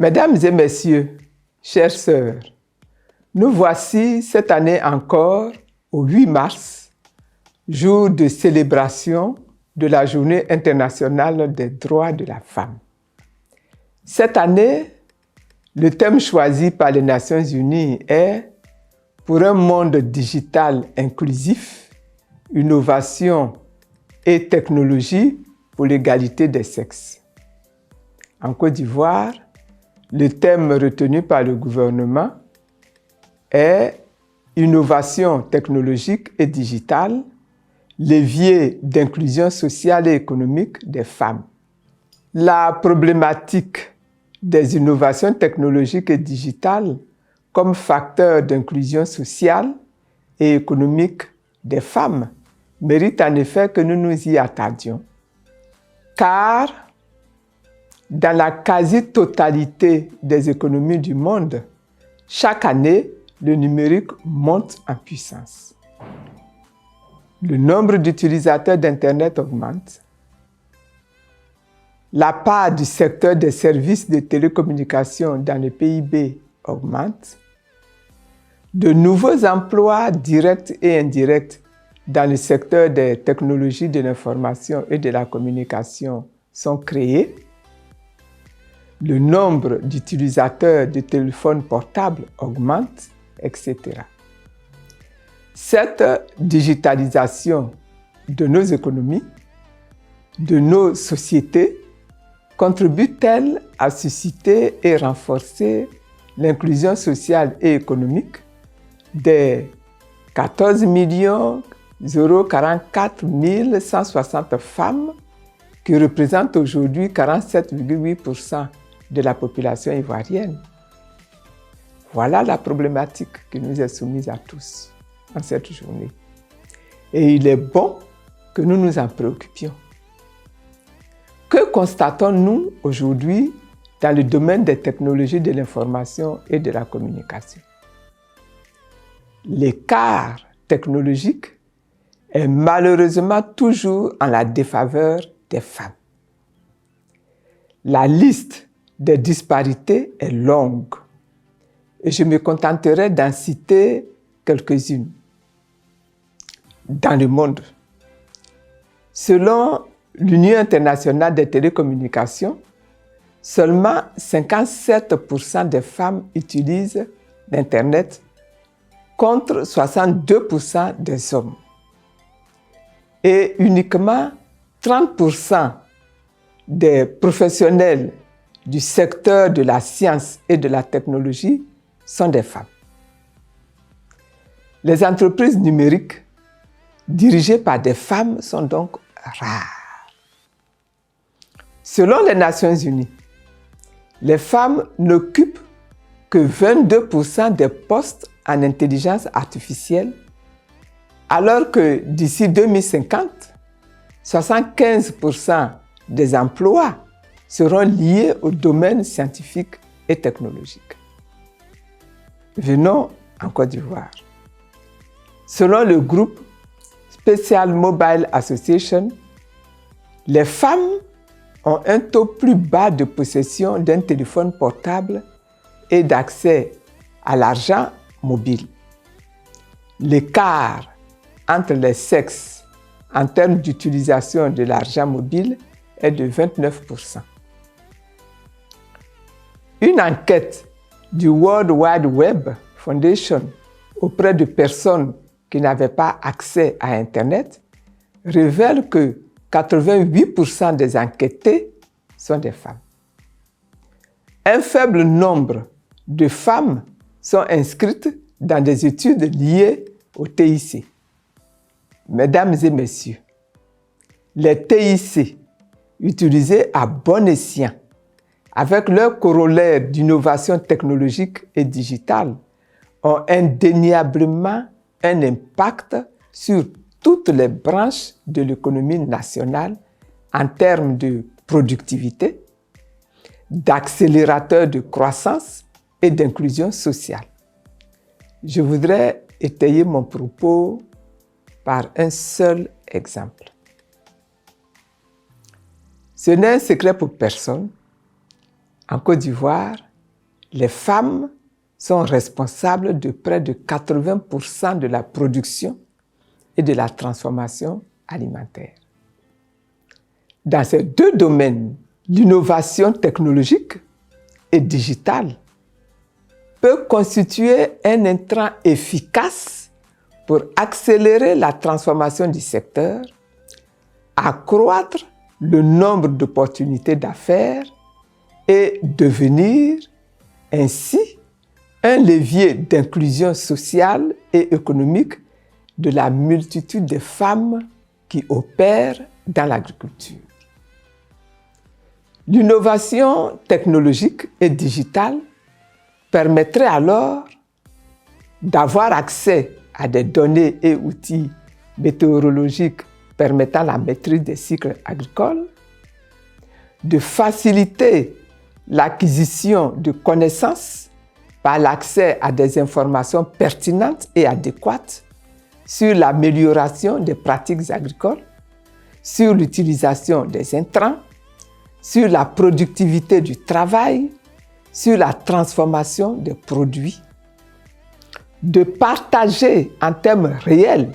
Mesdames et messieurs, chères sœurs, nous voici cette année encore au 8 mars, jour de célébration de la Journée internationale des droits de la femme. Cette année, le thème choisi par les Nations Unies est « Pour un monde digital inclusif, innovation et technologie pour l'égalité des sexes ». En Côte d'Ivoire, le thème retenu par le gouvernement est « Innovation technologique et digitale, levier d'inclusion sociale et économique des femmes ». La problématique des innovations technologiques et digitales comme facteur d'inclusion sociale et économique des femmes mérite en effet que nous nous y attardions. Car dans la quasi-totalité des économies du monde, chaque année, le numérique monte en puissance. Le nombre d'utilisateurs d'Internet augmente. La part du secteur des services de télécommunications dans le PIB augmente. De nouveaux emplois directs et indirects dans le secteur des technologies de l'information et de la communication sont créés. Le nombre d'utilisateurs de téléphones portables augmente, etc. Cette digitalisation de nos économies, de nos sociétés, contribue-t-elle à susciter et renforcer l'inclusion sociale et économique des 14 044 160 femmes qui représentent aujourd'hui 47,8% de la population ivoirienne? Voilà la problématique qui nous est soumise à tous en cette journée. Et il est bon que nous nous en préoccupions. Que constatons-nous aujourd'hui dans le domaine des technologies de l'information et de la communication? L'écart technologique est malheureusement toujours en la défaveur des femmes. La liste des disparités est longue et je me contenterai d'en citer quelques-unes. Dans le monde, selon l'Union internationale des télécommunications, seulement 57% des femmes utilisent l'Internet contre 62% des hommes. Et uniquement 30% des professionnels du secteur de la science et de la technologie sont des femmes. Les entreprises numériques dirigées par des femmes sont donc rares. Selon les Nations Unies, les femmes n'occupent que 22% des postes en intelligence artificielle, alors que d'ici 2050, 75% des emplois seront liés au domaine scientifique et technologique. Venons en Côte d'Ivoire. Selon le groupe Special Mobile Association, les femmes ont un taux plus bas de possession d'un téléphone portable et d'accès à l'argent mobile. L'écart entre les sexes en termes d'utilisation de l'argent mobile est de 29%. Une enquête du World Wide Web Foundation auprès de personnes qui n'avaient pas accès à Internet révèle que 88% des enquêtés sont des femmes. Un faible nombre de femmes sont inscrites dans des études liées au TIC. Mesdames et messieurs, les TIC, utilisés à bon escient, avec leur corollaire d'innovation technologique et digitale, ont indéniablement un impact sur toutes les branches de l'économie nationale en termes de productivité, d'accélérateur de croissance et d'inclusion sociale. Je voudrais étayer mon propos par un seul exemple. Ce n'est un secret pour personne. En Côte d'Ivoire, les femmes sont responsables de près de 80% de la production et de la transformation alimentaire. Dans ces deux domaines, l'innovation technologique et digitale peut constituer un intrant efficace pour accélérer la transformation du secteur, accroître le nombre d'opportunités d'affaires et devenir ainsi un levier d'inclusion sociale et économique de la multitude de femmes qui opèrent dans l'agriculture. L'innovation technologique et digitale permettrait alors d'avoir accès à des données et outils météorologiques permettant la maîtrise des cycles agricoles, de faciliter l'acquisition de connaissances par l'accès à des informations pertinentes et adéquates sur l'amélioration des pratiques agricoles, sur l'utilisation des intrants, sur la productivité du travail, sur la transformation des produits, de partager en termes réels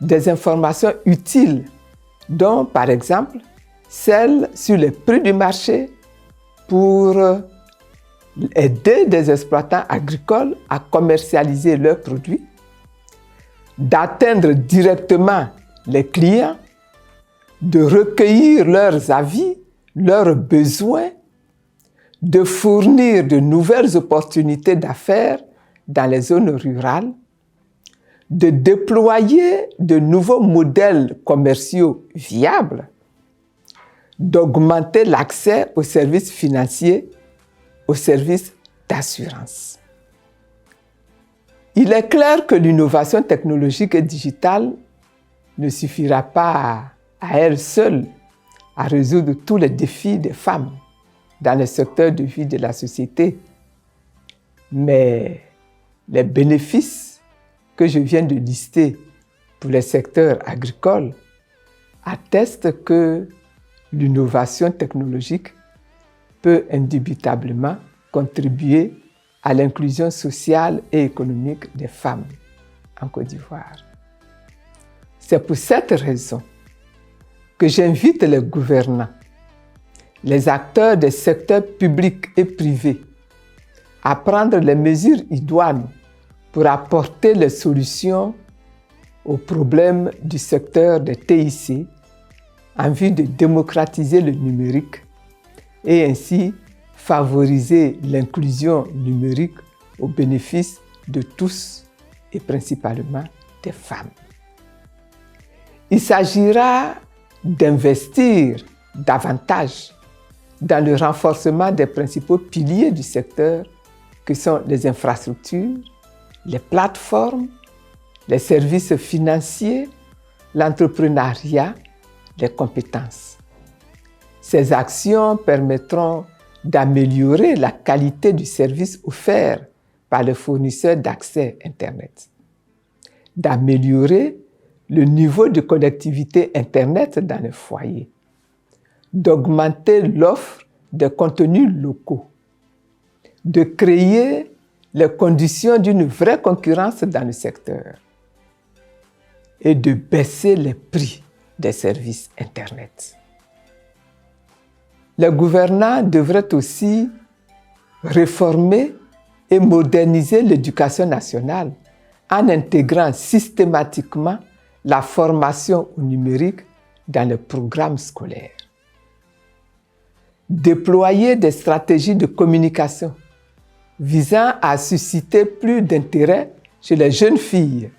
des informations utiles, dont par exemple celles sur les prix du marché pour aider des exploitants agricoles à commercialiser leurs produits, d'atteindre directement les clients, de recueillir leurs avis, leurs besoins, de fournir de nouvelles opportunités d'affaires dans les zones rurales, de déployer de nouveaux modèles commerciaux viables, d'augmenter l'accès aux services financiers, aux services d'assurance. Il est clair que l'innovation technologique et digitale ne suffira pas à elle seule à résoudre tous les défis des femmes dans le secteur de vie de la société. Mais les bénéfices que je viens de lister pour les secteurs agricoles attestent que l'innovation technologique peut indubitablement contribuer à l'inclusion sociale et économique des femmes en Côte d'Ivoire. C'est pour cette raison que j'invite les gouvernants, les acteurs des secteurs publics et privés à prendre les mesures idoines pour apporter les solutions aux problèmes du secteur des TIC en vue de démocratiser le numérique et ainsi favoriser l'inclusion numérique au bénéfice de tous et principalement des femmes. Il s'agira d'investir davantage dans le renforcement des principaux piliers du secteur que sont les infrastructures, les plateformes, les services financiers, l'entrepreneuriat, les compétences. Ces actions permettront d'améliorer la qualité du service offert par les fournisseurs d'accès Internet, d'améliorer le niveau de connectivité Internet dans les foyers, d'augmenter l'offre de contenus locaux, de créer les conditions d'une vraie concurrence dans le secteur et de baisser les prix des services Internet. Les gouvernants devraient aussi réformer et moderniser l'éducation nationale en intégrant systématiquement la formation au numérique dans les programmes scolaires. Déployer des stratégies de communication visant à susciter plus d'intérêt chez les jeunes filles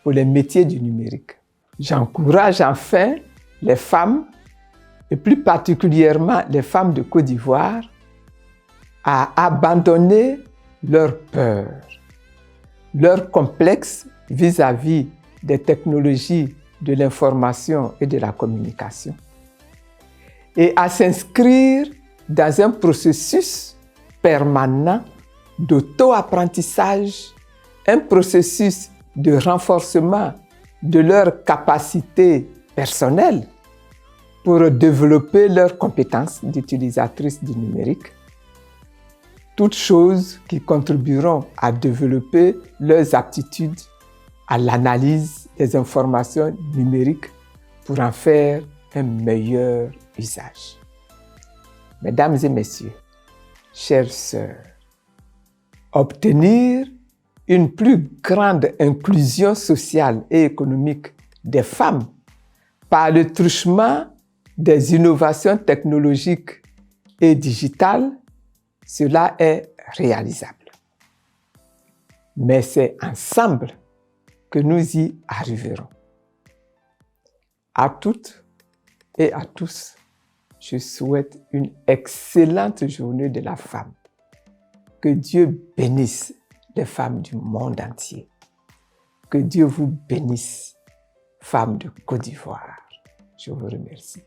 pour les métiers du numérique. J'encourage enfin les femmes, et plus particulièrement les femmes de Côte d'Ivoire, à abandonner leur peur, leur complexe vis-à-vis des technologies de l'information et de la communication, et à s'inscrire dans un processus permanent d'auto-apprentissage, un processus de renforcement de leurs capacités personnelles pour développer leurs compétences d'utilisatrices du numérique, toutes choses qui contribueront à développer leurs aptitudes à l'analyse des informations numériques pour en faire un meilleur usage. Mesdames et messieurs, chères sœurs, obtenir une plus grande inclusion sociale et économique des femmes par le truchement des innovations technologiques et digitales, cela est réalisable. Mais c'est ensemble que nous y arriverons. À toutes et à tous, je souhaite une excellente journée de la femme. Que Dieu bénisse les femmes du monde entier. Que Dieu vous bénisse, femmes de Côte d'Ivoire. Je vous remercie.